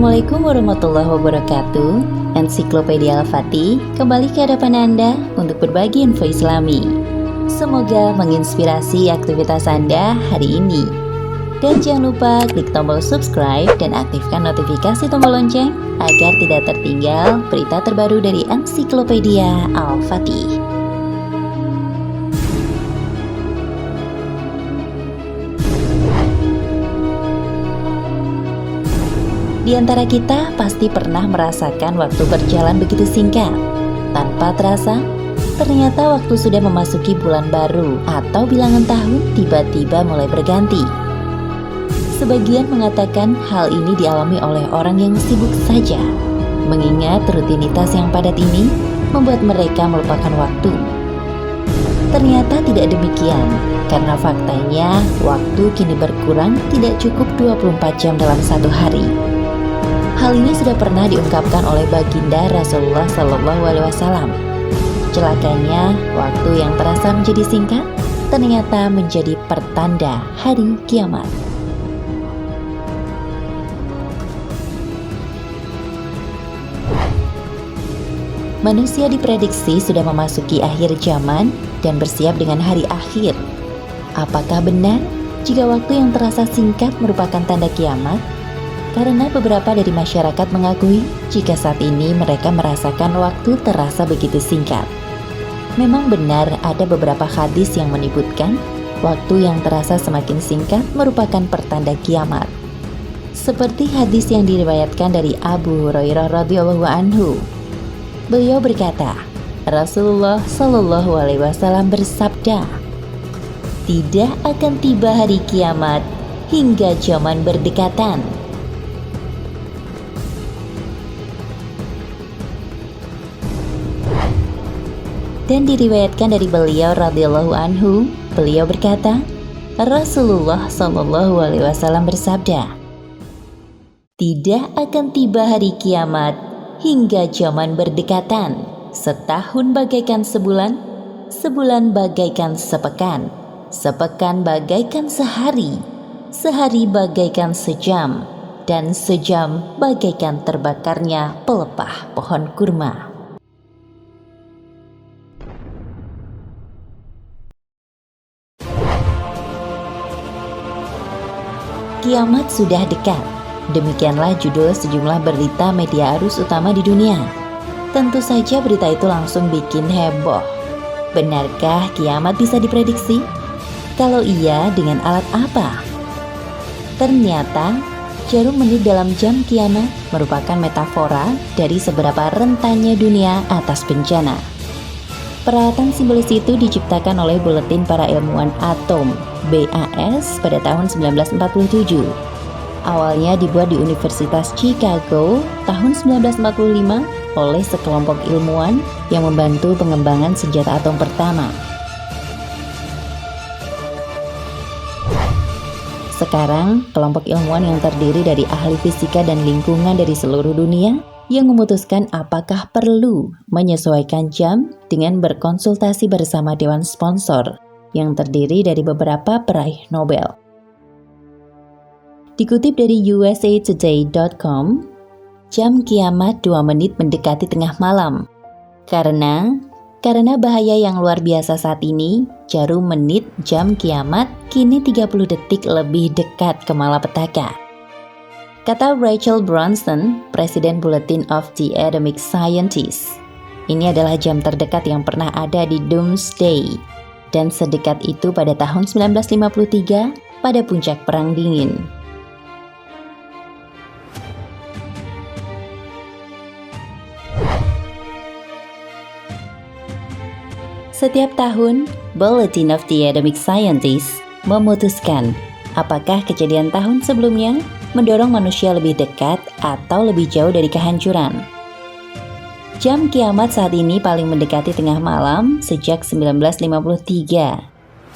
Assalamualaikum warahmatullahi wabarakatuh. Ensiklopedia Al-Fatih kembali ke hadapan Anda untuk berbagi info Islami. Semoga menginspirasi aktivitas Anda hari ini. Dan jangan lupa klik tombol subscribe dan aktifkan notifikasi tombol lonceng agar tidak tertinggal berita terbaru dari Ensiklopedia Al-Fatih. Di antara kita pasti pernah merasakan waktu berjalan begitu singkat. Tanpa terasa, ternyata waktu sudah memasuki bulan baru atau bilangan tahun tiba-tiba mulai berganti. Sebagian mengatakan hal ini dialami oleh orang yang sibuk saja, mengingat rutinitas yang padat ini membuat mereka melupakan waktu. Ternyata tidak demikian, karena faktanya waktu kini berkurang tidak cukup 24 jam dalam satu hari. Hal ini sudah pernah diungkapkan oleh baginda Rasulullah SAW. Celakanya, waktu yang terasa menjadi singkat ternyata menjadi pertanda hari kiamat. Manusia diprediksi sudah memasuki akhir zaman dan bersiap dengan hari akhir. Apakah benar jika waktu yang terasa singkat merupakan tanda kiamat? Karena beberapa dari masyarakat mengakui jika saat ini mereka merasakan waktu terasa begitu singkat. Memang benar ada beberapa hadis yang menyebutkan waktu yang terasa semakin singkat merupakan pertanda kiamat. Seperti hadis yang diriwayatkan dari Abu Hurairah radhiyallahu anhu. Beliau berkata, Rasulullah Shallallahu alaihi wasallam bersabda, "Tidak akan tiba hari kiamat hingga zaman berdekatan." Dan diriwayatkan dari beliau radhiyallahu anhu, beliau berkata, Rasulullah Shallallahu alaihi wasallam bersabda, "Tidak akan tiba hari kiamat hingga zaman berdekatan. Setahun bagaikan sebulan, sebulan bagaikan sepekan, sepekan bagaikan sehari, sehari bagaikan sejam, dan sejam bagaikan terbakarnya pelepah pohon kurma." Kiamat sudah dekat. Demikianlah judul sejumlah berita media arus utama di dunia. Tentu saja berita itu langsung bikin heboh. Benarkah kiamat bisa diprediksi? Kalau iya, dengan alat apa? Ternyata, jarum menit dalam jam kiamat merupakan metafora dari seberapa rentannya dunia atas bencana. Peralatan simbolis itu diciptakan oleh Buletin Para Ilmuwan Atom (BAS) pada tahun 1947. Awalnya dibuat di Universitas Chicago tahun 1945 oleh sekelompok ilmuwan yang membantu pengembangan senjata atom pertama. Sekarang, kelompok ilmuwan yang terdiri dari ahli fisika dan lingkungan dari seluruh dunia yang memutuskan apakah perlu menyesuaikan jam dengan berkonsultasi bersama dewan sponsor yang terdiri dari beberapa peraih Nobel. Dikutip dari usatoday.com, jam kiamat 2 menit mendekati tengah malam. Karena bahaya yang luar biasa saat ini, jarum menit jam kiamat kini 30 detik lebih dekat ke malapetaka. Kata Rachel Bronson, Presiden Bulletin of the Atomic Scientists, ini adalah jam terdekat yang pernah ada di Doomsday, dan sedekat itu pada tahun 1953 pada puncak Perang Dingin. Setiap tahun, Bulletin of the Atomic Scientists memutuskan apakah kejadian tahun sebelumnya mendorong manusia lebih dekat atau lebih jauh dari kehancuran. Jam kiamat saat ini paling mendekati tengah malam sejak 1953.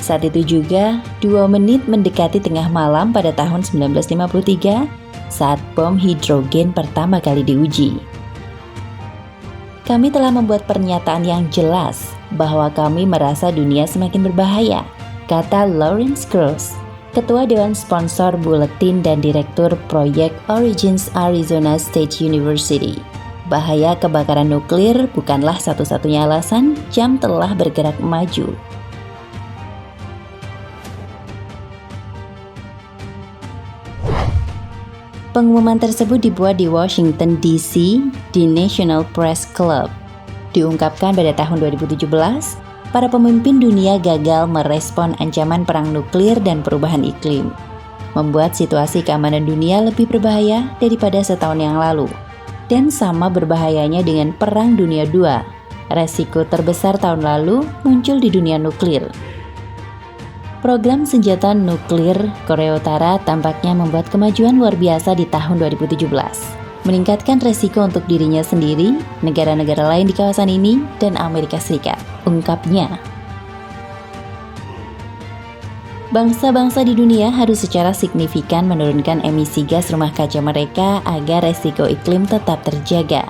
Saat itu juga 2 menit mendekati tengah malam pada tahun 1953 saat bom hidrogen pertama kali diuji. Kami telah membuat pernyataan yang jelas bahwa kami merasa dunia semakin berbahaya, kata Lawrence Krauss, Ketua Dewan Sponsor Buletin dan Direktur Proyek Origins Arizona State University. Bahaya kebakaran nuklir bukanlah satu-satunya alasan jam telah bergerak maju. Pengumuman tersebut dibuat di Washington DC di National Press Club. Diungkapkan pada tahun 2017, para pemimpin dunia gagal merespon ancaman perang nuklir dan perubahan iklim, membuat situasi keamanan dunia lebih berbahaya daripada setahun yang lalu. Dan sama berbahayanya dengan Perang Dunia II, resiko terbesar tahun lalu muncul di dunia nuklir. Program senjata nuklir Korea Utara tampaknya membuat kemajuan luar biasa di tahun 2017, meningkatkan resiko untuk dirinya sendiri, negara-negara lain di kawasan ini, dan Amerika Serikat, ungkapnya. Bangsa-bangsa di dunia harus secara signifikan menurunkan emisi gas rumah kaca mereka agar resiko iklim tetap terjaga.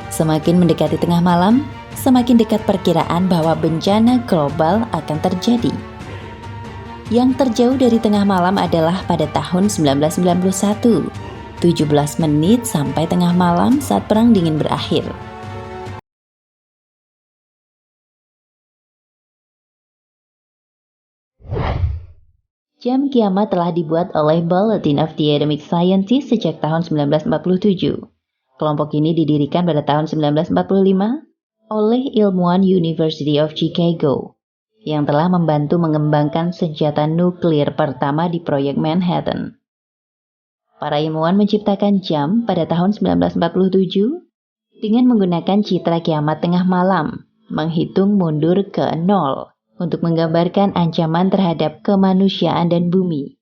Semakin mendekati tengah malam, semakin dekat perkiraan bahwa bencana global akan terjadi. Yang terjauh dari tengah malam adalah pada tahun 1991, 17 menit sampai tengah malam saat Perang Dingin berakhir. Jam kiamat telah dibuat oleh Bulletin of the Atomic Scientists sejak tahun 1947. Kelompok ini didirikan pada tahun 1945 oleh ilmuwan University of Chicago yang telah membantu mengembangkan senjata nuklir pertama di proyek Manhattan. Para ilmuwan menciptakan jam pada tahun 1947 dengan menggunakan citra kiamat tengah malam, menghitung mundur ke 0 untuk menggambarkan ancaman terhadap kemanusiaan dan bumi.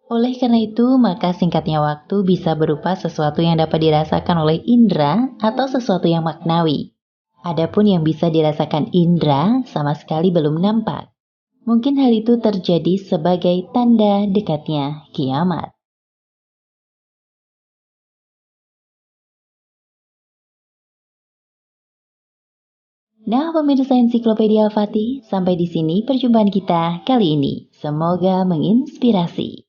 Oleh karena itu, maka singkatnya waktu bisa berupa sesuatu yang dapat dirasakan oleh indera atau sesuatu yang maknawi. Adapun yang bisa dirasakan indera sama sekali belum nampak. Mungkin hal itu terjadi sebagai tanda dekatnya kiamat. Nah, pemirsa Ensiklopedia Al-Fatih, sampai di sini perjumpaan kita kali ini. Semoga menginspirasi.